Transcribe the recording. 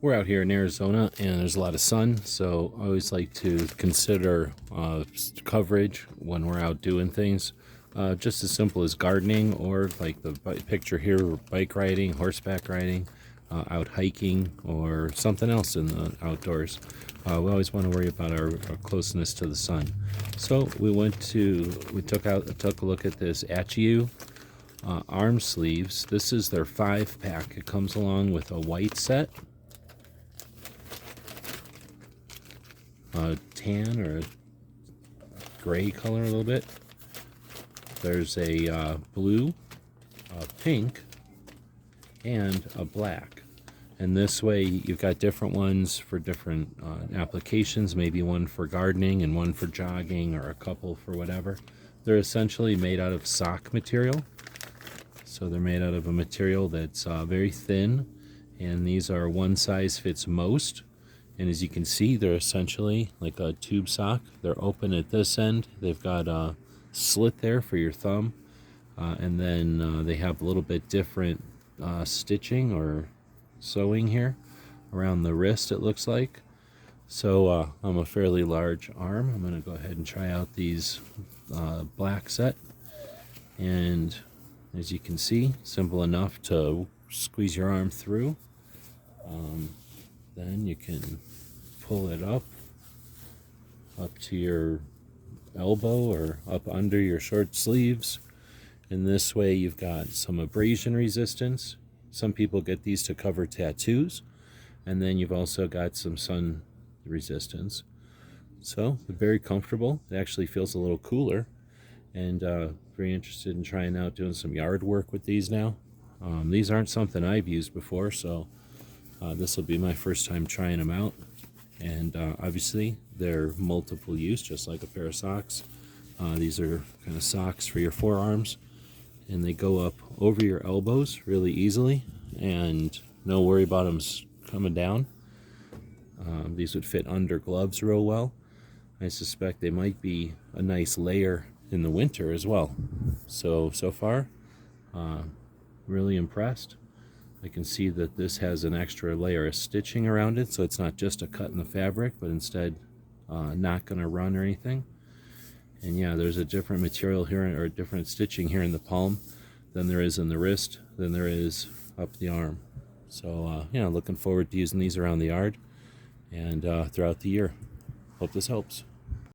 We're out here in Arizona and there's a lot of sun, so I always like to consider coverage when we're out doing things. Just as simple as gardening, or like the picture here, bike riding, horseback riding, out hiking, or something else in the outdoors. We always want to worry about our closeness to the sun. So we took a look at this Achiu arm sleeves. This is their 5-pack. It comes along with a white set, a tan or a gray color a little bit. There's a blue, a pink, and a black. And this way you've got different ones for different applications, maybe one for gardening and one for jogging, or a couple for whatever. They're essentially made out of sock material. So they're made out of a material that's very thin, and these are one size fits most. And as you can see, they're essentially like a tube sock. They're open at this end. They've got a slit there for your thumb. And then they have a little bit different stitching or sewing here around the wrist, it looks like. So I'm a fairly large arm. I'm going to go ahead and try out these black set. And as you can see, simple enough to squeeze your arm through. Then you can pull it up to your elbow or up under your short sleeves. And this way you've got some abrasion resistance. Some people get these to cover tattoos. And then you've also got some sun resistance. So they're very comfortable. It actually feels a little cooler. And very interested in trying out doing some yard work with these now. These aren't something I've used before, so this will be my first time trying them out. And obviously they're multiple use, just like a pair of socks. These are kind of socks for your forearms, and they go up over your elbows really easily, and no worry about them coming down. These would fit under gloves real well. I suspect they might be a nice layer in the winter as well. So far, really impressed. I can see that this has an extra layer of stitching around it, so it's not just a cut in the fabric, but instead not going to run or anything. And yeah, there's a different material here, or different stitching here in the palm than there is in the wrist, than there is up the arm. So yeah, looking forward to using these around the yard and throughout the year. Hope this helps.